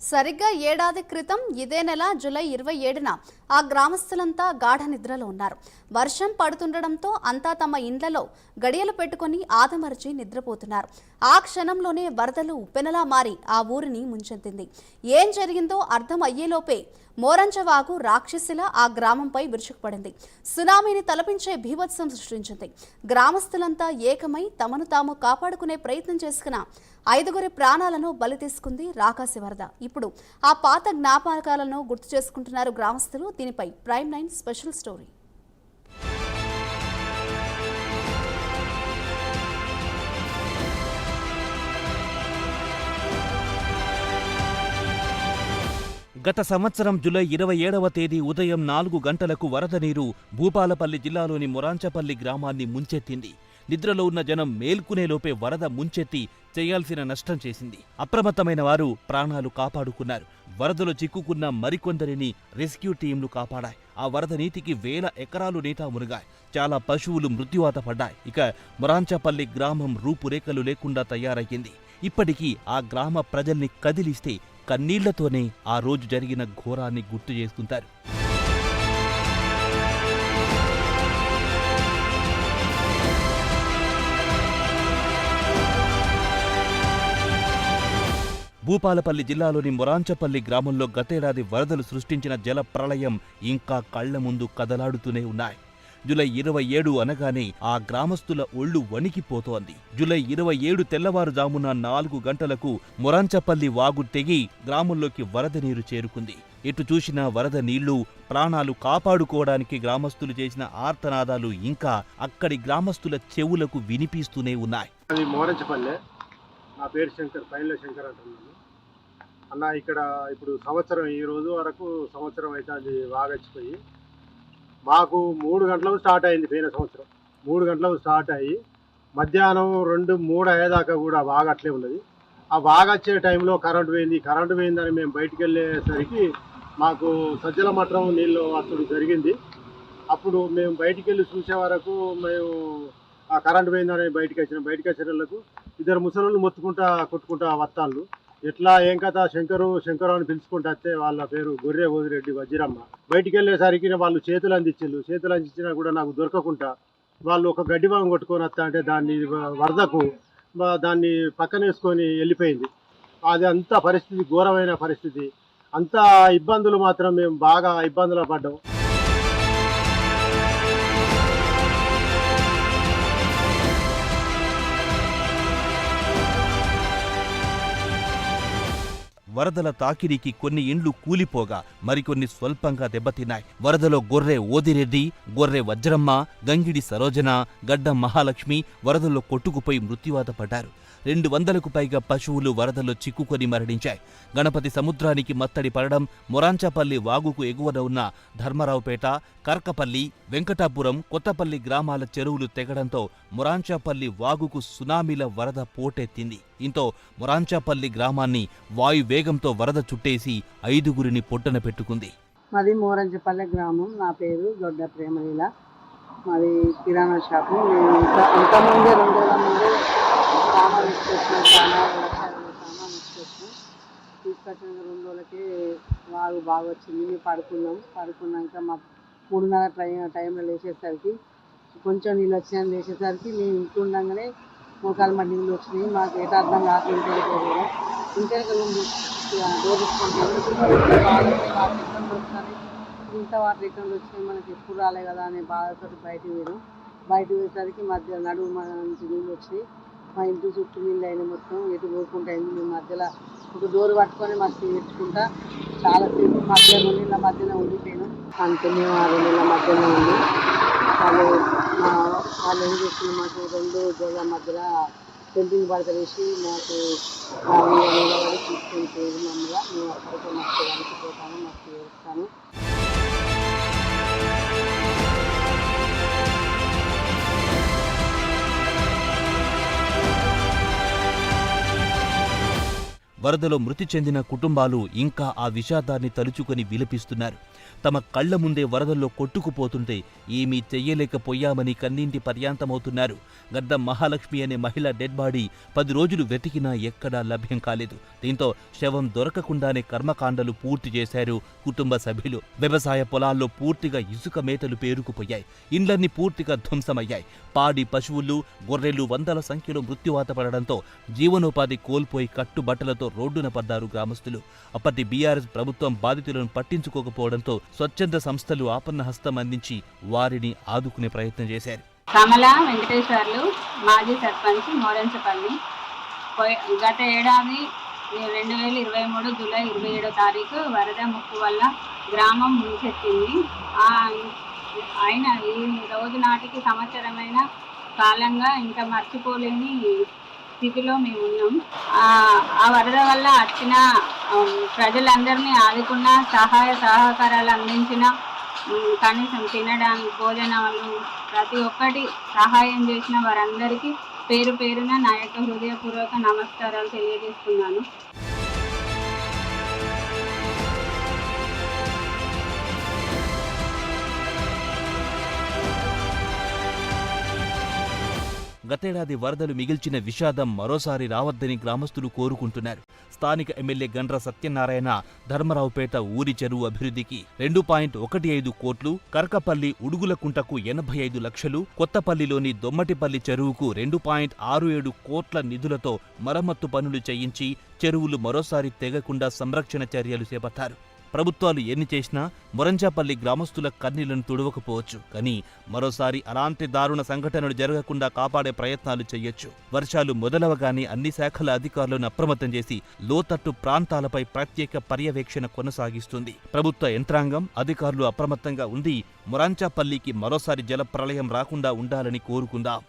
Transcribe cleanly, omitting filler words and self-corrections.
సరిగ్గా ఏడాది క్రితం ఇదే నెల జూలై 27న ఆ గ్రామస్తులంతా గాఢ నిద్రలో ఉన్నారు. వర్షం పడుతుండడంతో అంతా తమ ఇండ్లలో గడియలు పెట్టుకుని ఆదమరచి నిద్రపోతున్నారు. ఆ క్షణంలోనే వరదలు ఉప్పెనలా మారి ఆ ఊరిని ముంచెత్తింది. ఏం జరిగిందో అర్థం అయ్యేలోపే మోరంచవాగు రాక్షసిలా ఆ గ్రామంపై విరుచుకుపడింది. సునామీని తలపించే బీభత్సం సృష్టించింది. గ్రామస్తులంతా ఏకమై తమను తాము కాపాడుకునే ప్రయత్నం చేసుకున్న 5గురి ప్రాణాలను బలి తీసుకుంది రాకాసి వరద. ఇప్పుడు ఆ పాత జ్ఞాపకాలను గుర్తు చేసుకుంటున్నారు గ్రామస్తులు. దీనిపై ప్రైమ్ 9 స్పెషల్ స్టోరీ. గత సంవత్సరం జూలై 27వ తేదీ ఉదయం 4 గంటలకు వరద నీరు భూపాలపల్లి జిల్లాలోని మొరాంచపల్లి గ్రామాన్ని ముంచెత్తింది. నిద్రలో ఉన్న జనం మేల్కునేలోపే వరద ముంచెత్తి చేయాల్సిన నష్టం చేసింది. అప్రమత్తమైన వారు ప్రాణాలు కాపాడుకున్నారు. వరదలో చిక్కుకున్న మరికొందరిని రెస్క్యూ టీంలు కాపాడాయి. ఆ వరద నీటికి వేల ఎకరాలు నీట మునిగాయి. చాలా పశువులు మృత్యువాత పడ్డాయి. ఇక మొరాంచపల్లి గ్రామం రూపురేఖలు లేకుండా తయారయ్యింది. ఇప్పటికీ ఆ గ్రామ ప్రజల్ని కదిలిస్తే కన్నీళ్లతోనే ఆ రోజు జరిగిన ఘోరాన్ని గుర్తు చేసుకుంటారు. భూపాలపల్లి జిల్లాలోని మొరాంచపల్లి గ్రామంలో గతేడాది వరదలు సృష్టించిన జల ప్రళయం ఇంకా కళ్ల ముందు కదలాడుతూనే ఉన్నాయి. జూలై 27 అనగానే ఆ గ్రామస్తుల ఒళ్లు వణికిపోతోంది. జూలై 27 తెల్లవారుజామున 4 గంటలకు మొరాంచపల్లి వాగు తెగి గ్రామంలోకి వరద నీరు చేరుకుంది. ఎటు చూసినా వరద నీళ్లు. ప్రాణాలు కాపాడుకోవడానికి గ్రామస్తులు చేసిన ఆర్తనాదాలు ఇంకా అక్కడి గ్రామస్తుల చెవులకు వినిపిస్తూనే ఉన్నాయి. నా పేరు శంకర్, పైన్ల శంకర్ అంటున్నాను అన్న. ఇక్కడ ఇప్పుడు సంవత్సరం, ఈ రోజు వరకు సంవత్సరం అయితే అది వాగచ్చిపోయి మాకు 3 గంటలకు స్టార్ట్ అయింది. పోయిన సంవత్సరం 3 గంటలకు స్టార్ట్ అయ్యి మధ్యాహ్నం 2, 3 అయ్యేదాకా కూడా వాగ అట్లే ఉన్నది. ఆ వాగచ్చే టైంలో కరెంటు పోయిందని మేము బయటికి వెళ్ళేసరికి మాకు సజ్జల మట్టం నీళ్ళు అప్పుడు జరిగింది. అప్పుడు మేము బయటికి వెళ్ళి చూసే వరకు మేము ఆ కరెంటు పోయిందని బయటికి వచ్చిన వాళ్ళకు 2 ముసలోళ్ళు మొత్తుకుంటా కొట్టుకుంటా వత్తాళ్ళు. ఎట్లా ఏం కథ శంకరు అని పిలుచుకుంటా వస్తే వాళ్ళ పేరు గొర్రె ఓదిరెడ్డి వజ్రమ్మ. బయటికి వెళ్ళేసరికి వాళ్ళు చేతులు అందించినా కూడా నాకు దొరకకుండా వాళ్ళు ఒక గడ్డి భాగం కొట్టుకొని వస్తా అంటే దాన్ని వరదకు దాన్ని పక్కనేసుకొని వెళ్ళిపోయింది. అది అంత పరిస్థితి, ఘోరమైన పరిస్థితి. అంత ఇబ్బందులు మాత్రం మేము బాగా ఇబ్బందులు పడ్డాం. వరదల తాకిడికి కొన్ని ఇండ్లు కూలిపోగా మరికొన్ని స్వల్పంగా దెబ్బతిన్నాయి. వరదలో గొర్రె ఓదిరెడ్డి, గొర్రె వజ్రమ్మ, గంగిడి సరోజన, గడ్డం మహాలక్ష్మి వరదల్లో కొట్టుకుపోయి మృత్యువాత పడ్డారు. 200కు పైగా పశువులు వరదల్లో చిక్కుకొని మరణించాయి. గణపతి సముద్రానికి మత్తడి పడడం, మొరాంచపల్లి వాగుకు ఎగువన ఉన్న ధర్మరావుపేట, కర్కపల్లి, వెంకటాపురం, కొత్తపల్లి గ్రామాల చెరువులు తెగడంతో మొరాంచపల్లి వాగుకు సునామీల వరద పోటెత్తింది. ఇంతో మొరాంచపల్లి గ్రామాన్ని వాయువేగంతో వరద చుట్టేసి 5గురిని పొట్టన పెట్టుకుంది. మాది మోరంచపల్లి గ్రామం. నా పేరు దొడ్డ ప్రేమలీల. మాది కిరాణా షాపు. అంతకుముందే 2 రోజుల ముందే సామాన్ ఇచ్చేసినాం. సామాన్ ఇచ్చేసినాం. తీసుకొచ్చిన 2 రోజులకి వాగు బాగా వచ్చింది. మేము పడుకున్నాక మా 3:30 టైంలో లేచేసరికి కొంచెం నీళ్ళు వచ్చినాయని లేచేసరికి మేము ఇంట్లో ఉండగానే మోకాలు మా నీళ్ళు వచ్చినాయి. మాకు ఏటో అర్థం కాకుండా ఇంటికి డోర్ ఇంత వాటర్ ఎక్కడ వచ్చినాయి, మనకి ఎప్పుడు రాలే కదా అనే బాధతో బయటకు పోయేసరికి మధ్య నడుము నుంచి నీళ్ళు వచ్చినాయి. మా ఇంటి చుట్టూ నీళ్ళు అయినా మొత్తం ఎటు పోకుండా అయింది. మేము మధ్యలో ఒక డోర్ పట్టుకొని మస్తు పెట్టుకుంటా చాలాసేపు మధ్యలో నీళ్ళ మధ్యలో ఉండిపోయినాం. అంతే మేము ఆ 2 నెలల మధ్యలో ఉంది. వాళ్ళు ఏం చేస్తుంది, మాకు 2 రోజుల మధ్యలో పెయింటింగ్ బడత వేసి మాకు నిలబడి తీసుకొని పోయి మమ్మల్ని మేము అక్కడికి మస్తు వణికిపోతాను, మస్తు ఏడుస్తాను. వరదలో మృతి చెందిన కుటుంబాలు ఇంకా ఆ విషాదాన్ని తలుచుకొని విలపిస్తున్నారు. తమ కళ్ల ముందే వరదల్లో కొట్టుకుపోతుంటే ఏమీ చెయ్యలేకపోయామని కన్నీంటి పర్యాంతమవుతున్నారు. గడ్డం మహాలక్ష్మి అనే మహిళ డెడ్ బాడీ 10 రోజులు వెతికినా ఎక్కడా లభ్యం కాలేదు. దీంతో శవం దొరకకుండానే కర్మకాండలు పూర్తి చేశారు కుటుంబ సభ్యులు. వ్యవసాయ పొలాల్లో పూర్తిగా ఇసుక మేతలు పేరుకుపోయాయి. ఇండ్లన్నీ పూర్తిగా ధ్వంసమయ్యాయి. పాడి పశువులు, గొర్రెలు వందల సంఖ్యలో మృత్యువాత పడడంతో జీవనోపాధి కోల్పోయి కట్టుబట్టలతో రోడ్డున పడ్డారు గ్రామస్తులు. అప్పటి బీఆర్ఎస్ ప్రభుత్వం బాధితులను పట్టించుకోకపోవడంతో స్వచ్ఛంద సంస్థలు ఆపన్న హస్తం అందించి వారిని ఆదుకునే ప్రయత్నం చేశారు. కమల వెంకటేశ్వర్లు, మాజీ సర్పంచ్ మోరెంచపల్లి. గత ఏడాది 2023 జూలై 27వ తారీఖు వరద ముప్పు వల్ల గ్రామం ముంచెత్తింది. అయినా ఈ రోజు నాటికి సంవత్సరమైన కాలంగా ఇంకా మర్చిపోలేని స్థితిలో మేము ఉన్నాం. ఆ వరద వల్ల వచ్చిన ప్రజలందరినీ ఆదుకున్న, సహాయ సహకారాలు అందించిన, కనీసం తినడానికి భోజనాలు ప్రతి ఒక్కటి సహాయం చేసిన వారందరికీ పేరు పేరున నా యొక్క హృదయపూర్వక నమస్కారాలు తెలియజేస్తున్నాను. గతేడాది వరదలు మిగిల్చిన విషాదం మరోసారి రావద్దని గ్రామస్తులు కోరుకుంటున్నారు. స్థానిక ఎమ్మెల్యే గండ్ర సత్యనారాయణ ధర్మరావుపేట ఊరి చెరువు అభివృద్ధికి 2.15 కోట్లు, కరకపల్లి ఉడుగులకుంటకు 85 లక్షలు, కొత్తపల్లిలోని దొమ్మటిపల్లి చెరువుకు 2.67 కోట్ల నిధులతో మరమ్మత్తు పనులు చేయించి చెరువులు మరోసారి తెగకుండా సంరక్షణ చర్యలు చేపట్టారు. ప్రభుత్వాలు ఎన్ని చేసినా మొరంచాపల్లి గ్రామస్తుల కన్నీళ్లను తుడవకపోవచ్చు. కానీ మరోసారి అలాంటి దారుణ సంఘటనలు జరగకుండా కాపాడే ప్రయత్నాలు చేయొచ్చు. వర్షాలు మొదలవగానే అన్ని శాఖల అధికారులను అప్రమత్తం చేసి లోతట్టు ప్రాంతాలపై ప్రత్యేక పర్యవేక్షణ కొనసాగిస్తుంది. ప్రభుత్వ యంత్రాంగం, అధికారులు అప్రమత్తంగా ఉండి మొరంచాపల్లికి మరోసారి జల ప్రళయం రాకుండా ఉండాలని కోరుకుందాం.